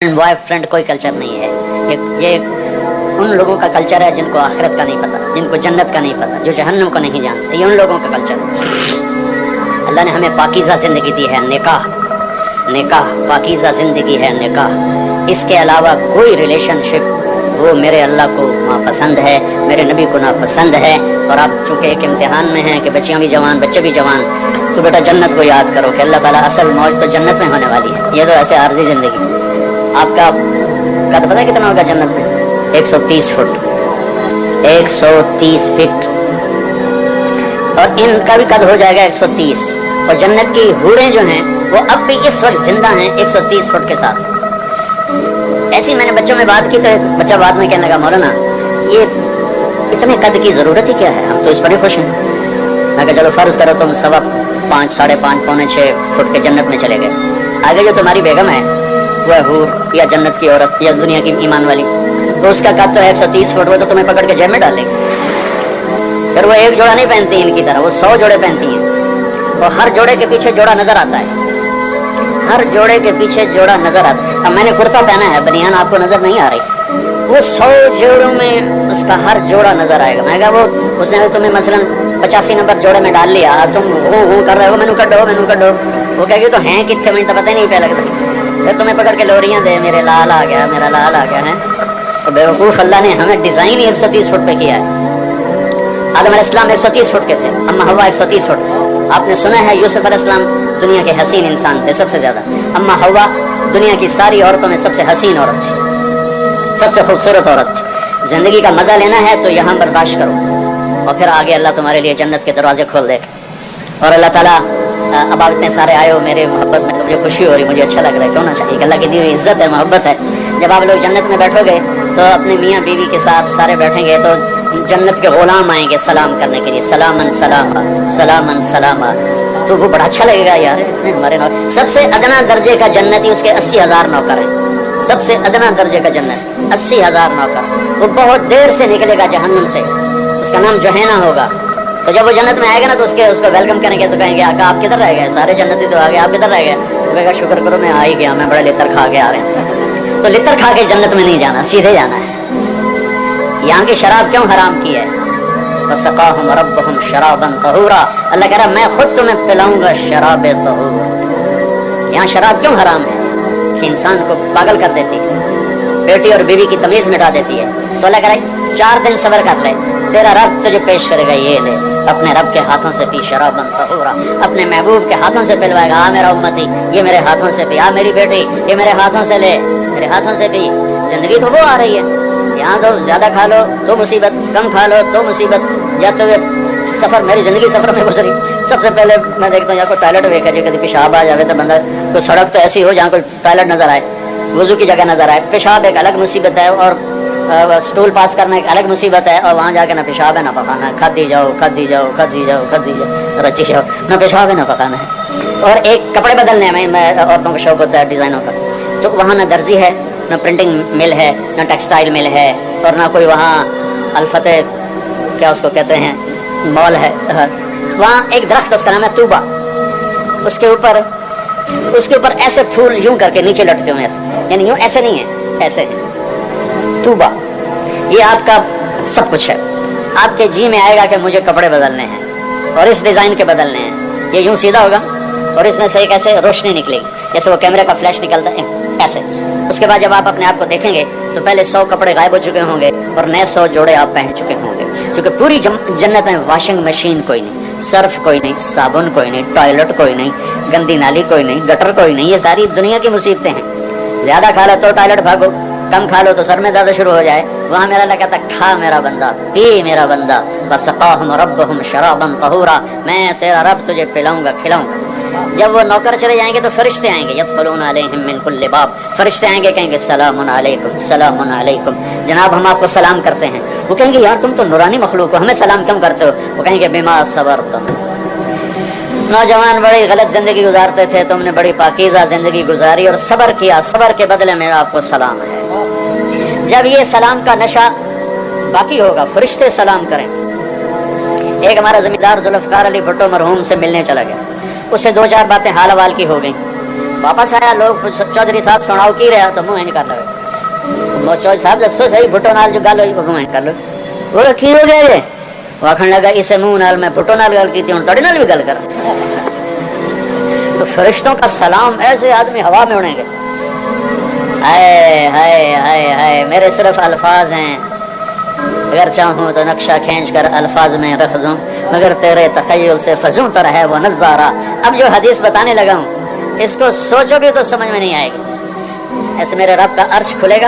Boy friend कोई culture नहीं है। ये उन लोगों का कल्चर है जिनको आखिरत का नहीं पता, जिनको जन्नत का नहीं पता, जो जहन्नम को नहीं जानते। ये उन लोगों का कल्चर है। अल्लाह ने हमें पाकीज़ा ज़िंदगी दी है, निकाह पाकीज़ा ज़िंदगी है निकाह। इसके अलावा कोई रिलेशनशिप वो मेरे अल्लाह को नापसंद है, मेरे नबी को नापसंद है। और आप चूँकि एक इम्तिहान में हैं कि बच्चियाँ भी जवान बच्चे भी जवान, तो बेटा जन्नत को याद करो कि अल्लाह ताला असल मौज तो जन्नत में होने वाली है। ये तो ऐसे आर्जी ज़िंदगी। आपका कद पता है कितना होगा जन्नत में? 130 फुट, 130 फीट। और इनका भी कद हो जाएगा 130। और जन्नत की हूरें जो हैं वो अब भी इस वक्त जिंदा हैं 130 फुट के साथ। ऐसी मैंने बच्चों में बात की तो एक बच्चा बाद में कहने लगा, मौलाना ये इतने कद की ज़रूरत ही क्या है, हम तो इस पर ही खुश हैं। मैं कहा चलो फ़र्ज़ करो तुम 5.25, 5.5, पौने 6 फुट के जन्नत में चले गए। आगे जो तुम्हारी बेगम है वह हूर या जन्नत की औरत या दुनिया की ईमान वाली, तो उसका कद तो 130 फुट, वो तो तुम्हें पकड़ के जेब में डालेगी। फिर वो एक जोड़ा नहीं पहनती इनकी तरह, वो 100 जोड़े पहनती हैं। और हर जोड़े के पीछे जोड़ा नजर आता है, हर जोड़े के पीछे जोड़ा नजर आता है। अब मैंने कुर्ता पहना है, बनियान आपको नजर नहीं आ रही, वो 100 जोड़ों में उसका हर जोड़ा नजर आएगा। मैं कहा वो उसने तुम्हें मसलन 85 नंबर जोड़े में डाल लिया, अब तुम वो कर रहे हो मैनू कड्डो, वो कहेगी तो हैं कितने, मुझे तो पता ही नहीं पहले लगता। फिर तुम्हें पकड़ के लोरियां दे, मेरे लाल आ गया, मेरा लाल आ गया है। तो बेवकूफ़ अल्लाह ने हमें डिज़ाइन ही 130 फुट पे किया है। आदम अलैहिस्सलाम 130 फुट के थे, अम्मा हवा 130 फुट। आपने सुना है यूसुफ अलैहिस्सलाम दुनिया के हसीन इंसान थे सबसे ज़्यादा। अम्मा हवा दुनिया की सारी औरतों में सबसे हसीन औरत थी, सबसे खूबसूरत औरत थी। ज़िंदगी का मज़ा लेना है तो यहाँ बर्दाश्त करो, और फिर आगे अल्लाह तुम्हारे लिए जन्नत के दरवाजे खोल दे। और अल्लाह ताला अब आप इतने सारे आए हो मेरे मोहब्बत में, तो मुझे खुशी हो रही, मुझे अच्छा लग रहा है। क्यों ना चाहिए, अल्लाह की दी हुई इज़्ज़त है, मोहब्बत है। जब आप लोग जन्नत में बैठोगे तो अपने मियाँ बीवी के साथ सारे बैठेंगे, तो जन्नत के ग़ुलाम आएंगे सलाम करने के लिए, सलामन सलामा, सलामन सलामा। तो वो बड़ा अच्छा लगेगा यार, इतने हमारे नौकर। सबसे अदना दर्जे का जन्नती, उसके 80,000 नौकर हैं। सबसे अदना दर्जे का जन्नत 80,000 नौकर। वो बहुत देर से निकलेगा जहन्नुम से, उसका नाम जोहैना होगा। तो जब वो जन्नत में आएगा ना तो उसको वेलकम करेंगे, तो कहेंगे आका आप किधर रह गए, सारे जन्नती तो आ गए, आप किधर रह गए? वो कहेगा शुक्र करो मैं आ ही गया, मैं बड़ा लितर खा के आ रहे हैं। तो लितर खा के जन्नत में नहीं जाना, सीधे जाना है। यहाँ की शराब क्यों हराम की है? वसक़ाहुम रब्बुहुम शराबन तहूरा। अल्लाह कह रहा मैं खुद तुम्हें पिलाऊंगा शराब तहूर। यहाँ शराब क्यों हराम है? कि इंसान को पागल कर देती है, बेटी और बीवी की तमीज़ मिटा देती है। तो अल्लाह कह रहा है 4 दिन सब्र कर ले, तेरा रब तुझे पेश करेगा, ये ले अपने रब के हाथों से पी शराबन तहूरा। अपने महबूब के हाथों से पिलवाएगा, आ मेरा उम्मती ये मेरे हाथों से पी, आ मेरी बेटी ये मेरे हाथों से ले, मेरे हाथों से पी। जिंदगी तो वो आ रही है, यहाँ तो ज़्यादा खा लो तो मुसीबत, कम खा लो तो मुसीबत। जाते हुए सफ़र, मेरी ज़िंदगी सफ़र में गुजरी। सबसे पहले मैं देखता हूँ यहाँ कोई टॉयलेट वेखा जी, कभी पेशाब आ जाए तो बंदा, कोई सड़क तो ऐसी हो जहाँ कोई टॉयलेट नज़र आए, वज़ू की जगह नज़र आए। पेशाब एक अलग मुसीबत है, और स्टूल पास करना एक अलग मुसीबत है। और वहाँ जाके ना पेशाब है ना पकाना है, खाती जाओ रची जाओ, ना पेशाब है ना पकाना है। और एक कपड़े बदलने में औरतों का शौक़ होता है डिज़ाइनों का, तो वहाँ ना दर्जी है, ना प्रिंटिंग मिल है, ना टेक्सटाइल मिल है, और ना कोई वहाँ अलफते क्या उसको कहते हैं मॉल है। वहाँ एक दरख्त, उसका नाम है तूबा, उसके ऊपर ऐसे फूल यूं करके नीचे लटके हुए, ऐसे यानी यूं ऐसे नहीं है, ऐसे है तूबा। ये आपका सब कुछ है। आपके जी में आएगा कि मुझे कपड़े बदलने हैं और इस डिज़ाइन के बदलने हैं। ये यूं सीधा होगा और इसमें से एक ऐसे रोशनी निकलेगी, जैसे वो कैमरे का फ्लैश निकलता है ऐसे। उसके बाद जब आप अपने आप को देखेंगे तो पहले 100 कपड़े गायब हो चुके होंगे और नए 100 जोड़े आप पहन चुके होंगे। क्योंकि पूरी जन्नत में वॉशिंग मशीन कोई नहीं, सर्फ कोई नहीं, साबुन कोई नहीं, टॉयलेट कोई नहीं, गंदी नाली कोई नहीं, गटर कोई नहीं। ये सारी दुनिया की मुसीबतें हैं। ज़्यादा खा लो तो टॉयलेट भागो, कम खा लो तो सर में दर्द शुरू हो जाए। वहाँ मेरा अल्लाह कहता खा मेरा बंदा, पी मेरा बंदा। वसक़ाहुम रब्बुहुम शराबन तहूरा, मैं तेरा रब तुझे पिलाऊंगा खिलाऊंगा। जब वो नौकर चले जाएंगे तो फरिश्ते आएंगे, यदखुलूना अलैहिम मिन कुल्लि बाब। फरिश्ते आएंगे, कहेंगे सलामुन अलैकुम, सलामुन अलैकुम, जनाब हम आपको सलाम करते हैं। वो कहेंगे यार तुम तो नूरानी मखलूक हो, हमें सलाम क्यों करते हो? वो कहेंगे बिमा सबरतुम, नौजवान बड़ी गलत ज़िंदगी गुजारते थे, तुमने बड़ी पाकीज़ा ज़िंदगी गुजारी और सब्र किया, सब्र के बदले में आपको सलाम है। जब ये सलाम का नशा बाकी होगा, फरिश्ते सलाम करें। एक हमारा ज़मींदार जुल्फ़कार अली भुट्टो मरहूम से मिलने चला गया, उससे 2-4 बातें हाल हवाल की हो गई। वापस आया लोग चौधरी साहब सुनाओ की रहा तो मुँह कर लो चौधरी साहब दसो सही भुट्टो नाल जो गल हुई मुँह कर लो वो की हो गया जे वो आखन लगा इसे मुँह नाल मैं भुट्टो नाल गल की हूँ तुहाडे नाल भी गल करा। तो फरिश्तों का सलाम ऐसे आदमी हवा में उड़ेंगे। हाय हाय हाय हाय मेरे सिर्फ अल्फाज हैं, अगर चाहूँ तो नक्शा खींच कर अल्फाज में रख दूँ, मगर तेरे तखय्युल से फजूं तर है वो नज़ारा। अब जो हदीस बताने लगा हूँ इसको सोचोगे तो समझ में नहीं आएगी। ऐसे मेरे रब का अर्श खुलेगा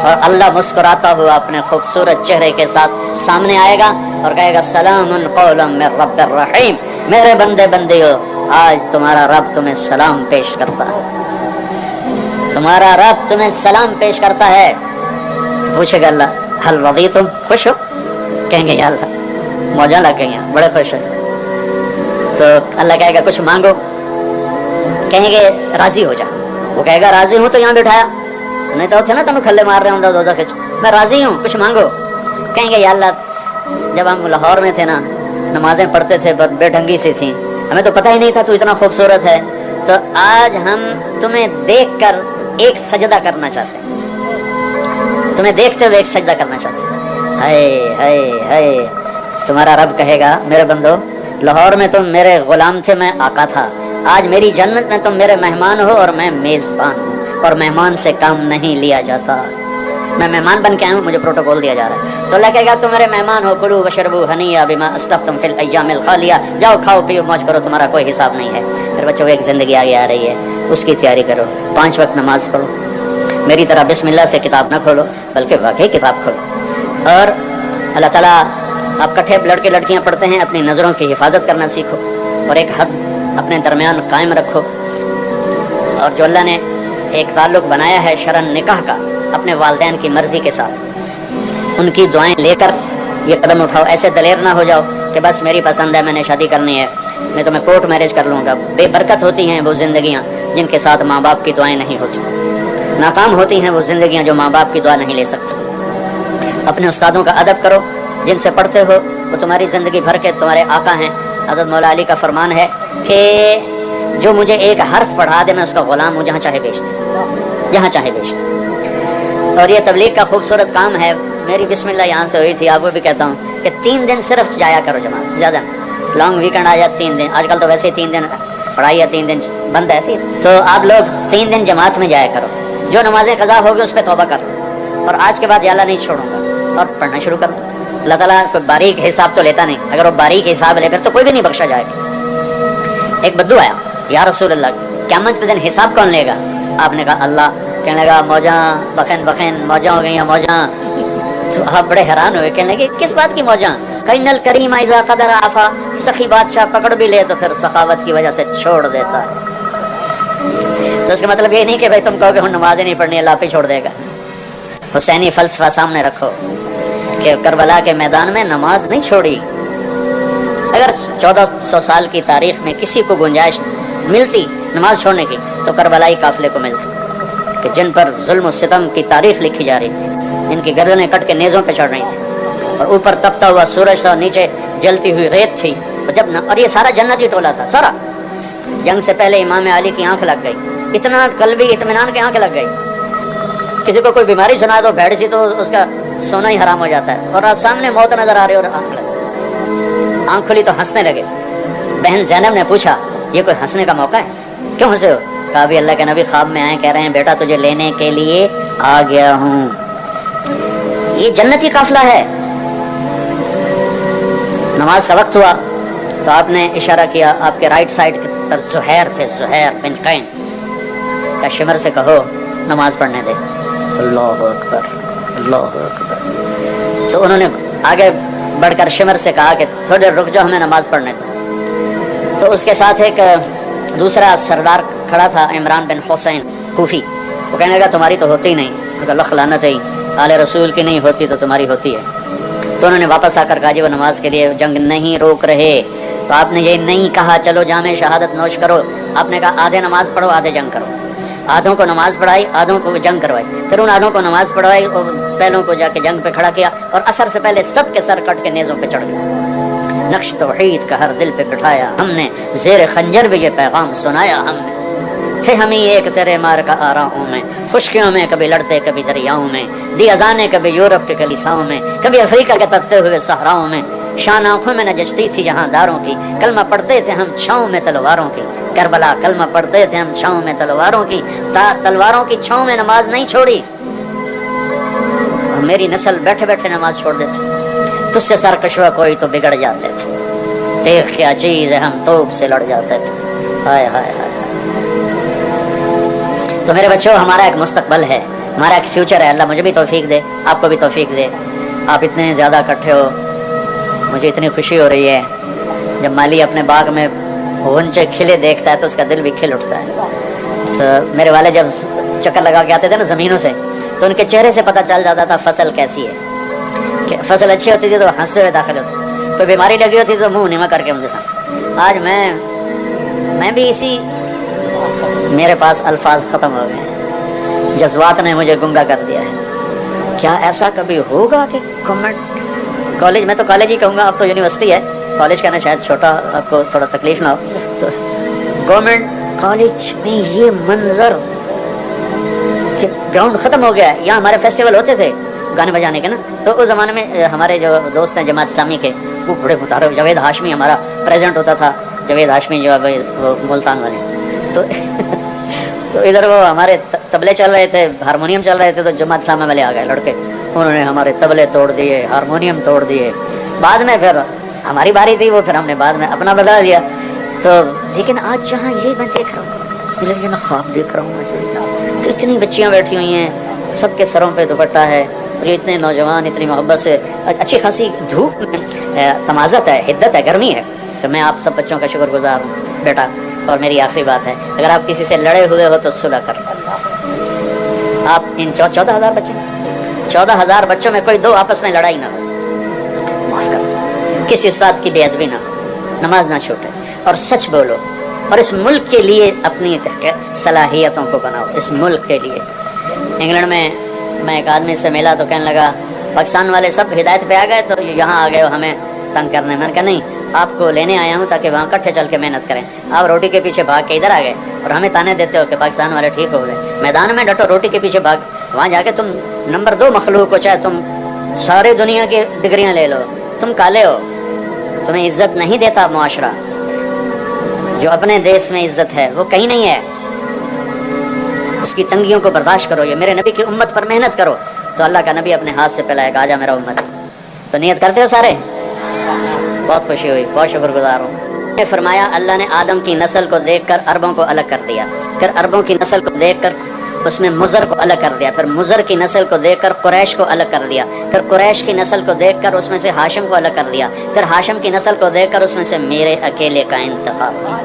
और अल्लाह मुस्कुराता हुआ अपने खूबसूरत चेहरे के साथ सामने आएगा और कहेगा सलामुन कौलम मिर रब्बिर रहीम, मेरे बंदे बंदियों आज तुम्हारा रब तुम्हें सलाम पेश करता है, तुम्हारा रब तुम्हें सलाम पेश करता है। पूछेगा अल्लाह हल रदी तुम खुश हो, कहेंगे या अल्लाह मौजा लग गई हैं बड़े खुश है। तो अल्लाह कहेगा कुछ मांगो, कहेंगे राजी हो जा, वो कहेगा राजी हूँ तो यहाँ बिठाया नहीं तो थे ना तुम खल्ले मार रहे हो दोज़ख खिंच, मैं राजी हूँ कुछ मांगो। कहेंगे या अल्लाह जब हम लाहौर में थे ना नमाजें पढ़ते थे पर बेढंगी सी थी, हमें तो पता ही नहीं था तू इतना खूबसूरत है, तो आज हम तुम्हें देखकर एक सजदा करना चाहते हैं, तुम्हें देखते हुए एक सजदा करना चाहते हैं। हाय हाय हाय तुम्हारा रब कहेगा मेरे बंदो लाहौर में तुम मेरे गुलाम थे मैं आका था, आज मेरी जन्नत में तुम मेरे मेहमान हो और मैं मेज़बान हूँ और मेहमान से काम नहीं लिया जाता, मैं मेहमान बन के आया हूँ मुझे प्रोटोकॉल दिया जा रहा है। तो अल्लाह कहेगा तुम मेरे मेहमान हो, कुलू वशरबू हनिया बिमा अस्तफ्तुम फिल अय्यामिल खालिया, जाओ खाओ पियो मौज करो तुम्हारा कोई हिसाब नहीं है। फिर बच्चों एक ज़िंदगी आगे आ रही है उसकी तैयारी करो, 5 वक्त नमाज पढ़ो, मेरी तरह बिस्मिल्लाह से किताब ना खोलो बल्कि वाकई किताब खोलो। और अल्लाह ताला आप कट्ठे लड़के लड़कियां पढ़ते हैं अपनी नज़रों की हिफाजत करना सीखो और एक हद अपने दरमियान कायम रखो। और जो अल्लाह ने एक ताल्लुक़ बनाया है शरन निकाह का अपने वालिदैन की मर्ज़ी के साथ, उनकी दुआएं लेकर ये कदम उठाओ। ऐसे दलेर ना हो जाओ कि बस मेरी पसंद है मैंने शादी करनी है नहीं तो मैं कोर्ट मैरिज कर लूँगा। बेबरकत होती हैं वो ज़िंदगियाँ जिनके साथ माँ बाप की दुआएं नहीं होती, नाकाम होती हैं वो ज़िंदगियाँ जो माँ बाप की दुआ नहीं ले सकती। अपने उस्तादों का अदब करो, जिनसे पढ़ते हो वो तुम्हारी ज़िंदगी भर के तुम्हारे आका हैं। हज़रत मौला अली का फरमान है कि जो मुझे एक हर्फ पढ़ा दे मैं उसका ग़ुलाम हूँ, जहाँ चाहे बेच दे, जहाँ चाहे बेच दे। और ये तबलीग का खूबसूरत काम है। मेरी बिस्मिल्लाह यहाँ से हुई थी, आपको भी कहता हूँ कि 3 दिन सिर्फ जाया करो जमात, ज़्यादा लॉन्ग वीकेंड आ जाए 3 दिन, आजकल तो वैसे ही 3 दिन पढ़ाई है 3 दिन बंद है ऐसी, तो आप लोग 3 दिन जमात में जाया करो। जो नमाजें कज़ा होगी उस पर तौबा कर लो और आज के बाद या अल्लाह नहीं छोड़ूंगा और पढ़ना शुरू कर दो। अल्लाह ताला कोई बारीक हिसाब तो लेता नहीं, अगर वो बारीक हिसाब ले फिर तो कोई भी नहीं बख्शा जाएगा। एक बद्दू आया या रसूल अल्लाह क़यामत के दिन हिसाब कौन लेगा? आपने कहा अल्लाह। कहने लगा मौजा बखन बखन मौजा हो गई हैं मौजा। तो आप बड़े हैरान हुए, कहने लगे किस बात की मौजा? करीनल करीम ऐज़ा कदर आफा, सखी बादशाह पकड़ भी ले तो फिर सखावत की वजह से छोड़ देता है। तो इसका मतलब ये नहीं कि भाई तुम कहोगे हम नमाज़ें नहीं पढ़नी अल्लाह पे छोड़ देगा। हुसैनी फ़लसफ़ा सामने रखो कि करबला के मैदान में नमाज नहीं छोड़ी। अगर 1400 साल की तारीख़ में किसी को गुंजाइश मिलती नमाज छोड़ने की तो करबलाई काफ़िले को मिलती कि जिन पर जुल्म और सितम की तारीख़ लिखी जा रही थी, जिनकी गर्दनें कट के नेज़ों पे चढ़ रही थी और ऊपर तपता हुआ सूरज था, नीचे जलती हुई रेत थी। तो जब और ये सारा जन्नती टोला था सारा। जंग से पहले इमाम अली की आंख लग गई, इतना कल्बी इत्मीनान की आंख लग गई। किसी को कोई बीमारी सुना दो भैड़ सी तो उसका सोना ही हराम हो जाता है और सामने मौत नजर आ रही और आंख खुली तो हंसने लगे। बहन ज़ैनब ने पूछा ये कोई हंसने का मौका है, क्यों हंसे हो? कहा भी अल्लाह के नबी ख्वाब में आए, कह रहे हैं बेटा तुझे लेने के लिए आ गया हूँ। ये जन्नती काफिला है। नमाज का वक्त हुआ तो आपने इशारा किया, आपके राइट साइड पर ज़ुहैर थे, ज़ुहैर बिन कैन। क्या शिमर से कहो नमाज पढ़ने दे। अल्लाह अकबर अल्लाह अकबर। तो उन्होंने आगे बढ़कर शिमर से कहा कि थोड़ी देर रुक जाओ हमें नमाज पढ़ने दो। तो उसके साथ एक दूसरा सरदार खड़ा था, इमरान बिन हुसैन कूफी। वो कहने लगा तुम्हारी तो होती ही नहीं, अगर लख लानत है आले रसूल की नहीं होती तो तुम्हारी होती है। तो उन्होंने वापस आकर कहा जी वो नमाज के लिए जंग नहीं रोक रहे। तो आपने ये नहीं कहा चलो जामे शहादत नोश करो, आपने कहा आधे नमाज पढ़ो आधे जंग करो। आधों को नमाज पढ़ाई, आधों को जंग करवाई। फिर उन आधों को नमाज पढ़वाई और पहलों को जाके जंग पे खड़ा किया और असर से पहले सब के सर कट के नेज़ों पे चढ़ गए। نقش توحید کا ہر دل پہ بٹھایا ہم نے، زیر خنجر بھی یہ پیغام سنایا ہم نے، تھے ہم ہی ایک تیرے مار کا آراؤں میں، خشکیوں میں کبھی لڑتے کبھی دریاؤں میں، دی اذانیں کبھی یورپ کے کلیساؤں میں، کبھی افریقہ کے تپتے ہوئے صحراؤں میں، شان آنکھوں میں نہ جچتی تھی جہاں داروں کی، کلمہ پڑھتے تھے ہم چھاؤں میں تلواروں کی، کربلا کلمہ پڑھتے تھے ہم چھاؤں میں تلواروں کی، تلواروں کی چھاؤں میں نماز نہیں چھوڑی، اور میری نسل بیٹھے بیٹھے نماز چھوڑ دیتی، تجھ سے سرکشوا کوئی تو بگڑ جاتے تھے، دیکھ کیا چیز ہے ہم توپ سے لڑ جاتے تھے، ہائے ہائے ہائے۔ تو میرے بچوں، ہمارا ایک مستقبل ہے، ہمارا ایک فیوچر ہے، اللہ مجھے بھی توفیق دے، آپ کو بھی توفیق دے۔ آپ اتنے زیادہ اکٹھے ہو، مجھے اتنی خوشی ہو رہی ہے، جب مالی اپنے باغ میں غنچے کھلے دیکھتا ہے تو اس کا دل بھی کھل اٹھتا ہے۔ تو میرے والد جب چکر لگا کے آتے تھے نا زمینوں سے، تو ان کے چہرے سے پتہ چل جاتا تھا فصل کیسی ہے، کہ فصل اچھی ہوتی تھی تو ہنستے ہوئے داخل ہوتے، کوئی بیماری لگی ہوتی تو منہ نیما کر کے مجھے سامنے۔ آج میں بھی اسی، میرے پاس الفاظ ختم ہو گئے، جذبات نے مجھے گنگا کر دیا ہے۔ کیا ایسا کبھی ہوگا کہ گورنمنٹ کالج، میں تو کالج ہی کہوں گا، اب تو یونیورسٹی ہے، کالج کہنا شاید چھوٹا، آپ کو تھوڑا تکلیف نہ ہو، تو گورنمنٹ کالج میں یہ منظر کہ گراؤنڈ ختم ہو گیا ہے۔ یہاں ہمارے فیسٹیول ہوتے تھے گانے بجانے کے نا، تو اس زمانے میں ہمارے جو دوست ہیں جماعت اسلامی کے، وہ بڑے متعارف، جاوید ہاشمی ہمارا پریزیڈنٹ ہوتا تھا، جاوید ہاشمی جو ہے وہ ملتان والے، تو ادھر وہ ہمارے طبلے چل رہے تھے، ہارمونیم چل رہے تھے، تو جماعت اسلامی والے آ گئے لڑکے، انہوں نے ہمارے طبلے توڑ دیے، ہارمونیم توڑ دیے۔ بعد میں پھر ہماری باری تھی، وہ پھر ہم نے بعد میں اپنا بدلا لیا۔ تو لیکن آج جہاں یہ میں دیکھ رہا ہوں، مجھے میں خواب دیکھ رہا ہوں مجھے کہ اتنی بچیاں بیٹھی ہوئی ہیں، سب کے سروں پہ دوپٹہ ہے، اور یہ اتنے نوجوان اتنی محبت سے، اچھی خاصی دھوپ میں تمازت ہے، حدت ہے، گرمی ہے۔ تو میں آپ سب بچوں کا شکر گزار ہوں بیٹا، اور میری آخری بات ہے، اگر آپ کسی سے لڑے ہوئے ہو تو صلح کر، آپ ان 14,000 بچے، 14,000 بچوں میں کوئی دو آپس میں لڑائی نہ ہو، معاف کر دو، کسی استاد کی بے ادبی نہ ہو، نماز نہ چھوٹے، اور سچ بولو، اور اس ملک کے لیے اپنی صلاحیتوں کو بناؤ، اس ملک کے لیے۔ انگلینڈ میں ایک آدمی سے ملا تو کہنے لگا پاکستان والے سب ہدایت پہ آ گئے تو یہاں آ گئے ہو ہمیں تنگ کرنے۔ میں نے کہا نہیں، آپ کو لینے آیا ہوں تاکہ وہاں کٹھے چل کے محنت کریں، آپ روٹی کے پیچھے بھاگ کے ادھر آ گئے اور ہمیں تانے دیتے ہو کہ پاکستان والے ٹھیک ہو گئے۔ میدان میں ڈٹو، روٹی کے پیچھے بھاگ، وہاں جا کے تم نمبر 2 مخلوق ہو، چاہے تم سارے دنیا کی ڈگریاں لے لو، تم کالے ہو، تمہیں عزت نہیں دیتا معاشرہ۔ جو اپنے دیش میں عزت ہے وہ کہیں نہیں ہے، اس کی تنگیوں کو برداشت کرو، یہ میرے نبی کی امت پر محنت کرو، تو اللہ کا نبی اپنے ہاتھ سے پلائے گا، آجا میرا امت۔ تو نیت کرتے ہو سارے؟ بہت خوشی ہوئی، بہت شکر گزار ہوں۔ نے فرمایا اللہ نے آدم کی نسل کو دیکھ کر عربوں کو الگ کر دیا، پھر عربوں کی نسل کو دیکھ کر اس میں مضر کو الگ کر دیا، پھر مضر کی نسل کو دیکھ کر قریش کو الگ کر دیا، پھر قریش کی نسل کو دیکھ کر اس میں سے ہاشم کو الگ کر دیا، پھر ہاشم کی نسل کو دیکھ کر اس میں سے میرے اکیلے کا انتخاب کیا۔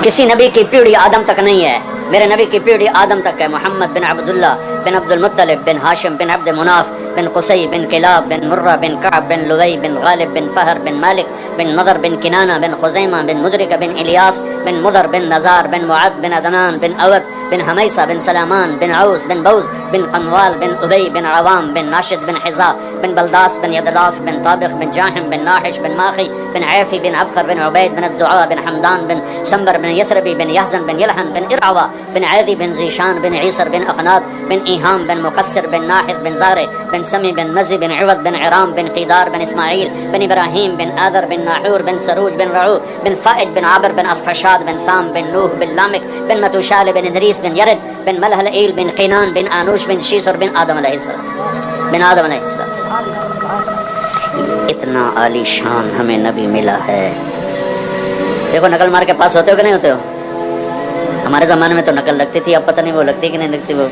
کسی نبی کی پیڑھی آدم تک نہیں ہے، میرے نبی کی پیڑھی آدم تک ہے۔ محمد بن عبداللہ بن عبد المطلب بن ہاشم بن عبد مناف بن قصی بن کلاب بن مرہ بن کعب بن لغی بن غالب بن فہر بن مالک بن نضر بن کنانہ بن خزیمہ بن مدرک بن الیاس بن مضر بن نزار بن معد بن عدنان بن اوت بن حمیسہ بن سلامان بن عوس بن بوز بن قنوال بن ابی بن عوام بن ناشد بن حزا بن بلداس بن یدلاف بن طابق بن جاحم بن ناحش بن ماخی بن عیفی بن ابخر بن عبید بن الدعاء بن حمدان بن سنبر بن یسربی بن یحزن بن یلحن بن ارعوا بن عیدی بن زیشان بن عیسر بن اخناد بن ایہام بن مقصر بن ناحد بن زارع بن سمی بن مزی بن عوض بن عرام بن قیدار بن اسماعیل بن ابراہیم بن آدر بن ناحور بن سروج بن رعو بن فائد بن عابر بن ارفشاد بن سام بن نوح بن لامک بن متوشال بن ادریس بن یرد بن ملحلئیل بن قینان بن آنوش بن شیسر بن آدم علیہ السلام۔ اتنا عالی شان ہمیں نبی ملا ہے۔ دیکھو نقل مار کے پاس ہوتے ہو کہ نہیں ہوتے ہو؟ ہمارے زمانے میں تو نقل لگتی تھی، اب پتہ نہیں وہ لگتی کہ نہیں لگتی، وہ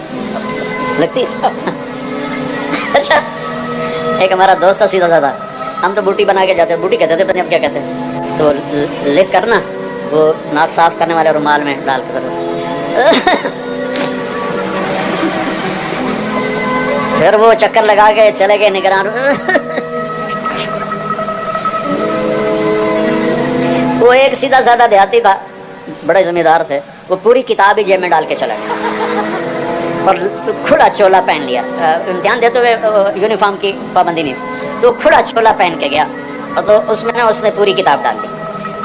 لگتی اچھا ایک ہمارا دوست تھا سیدھا سادہ، ہم تو بوٹی بنا کے جاتے، بوٹی کہتے تھے، پتہ نہیں اب کیا کہتے ہیں، تو لکھ کر نا وہ ناک صاف کرنے والے رومال میں ڈال کر پھر وہ چکر لگا کے چلے گئے نگران وہ ایک سیدھا سادہ دیہاتی تھا، بڑے زمیندار تھے، وہ پوری کتاب ہی جیب میں ڈال کے چلا گیا اور کھلا چولا پہن لیا۔ امتحان دیتے ہوئے یونیفارم کی پابندی نہیں تھی، تو کھلا چولا پہن کے گیا اور تو اس میں نا اس نے پوری کتاب ڈال لی.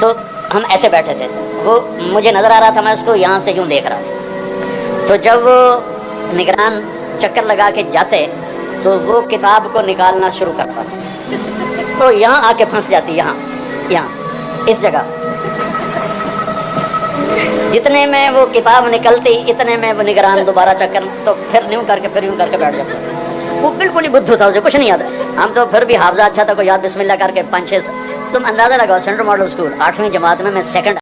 تو ہم ایسے بیٹھے تھے, وہ مجھے نظر آ رہا تھا, میں اس کو یہاں سے یوں دیکھ رہا تھا. تو جب وہ نگران چکر لگا کے جاتے تو وہ کتاب کو نکالنا شروع کرتا, تو یہاں آ کے پھنس جاتی, یہاں اس جگہ. جتنے میں وہ کتاب نکلتی اتنے میں وہ نگران دوبارہ چکر, تو پھر یوں کر کے بیٹھ جاتا. وہ بالکل ہی بدھو تھا, اسے کچھ نہیں یاد ہے. ہم تو پھر بھی حافظہ اچھا تھا, کوئی یاد بسم اللہ کر کے 5-6. تم اندازہ لگاؤ, سینٹرل ماڈل اسکول 8ویں جماعت میں 2nd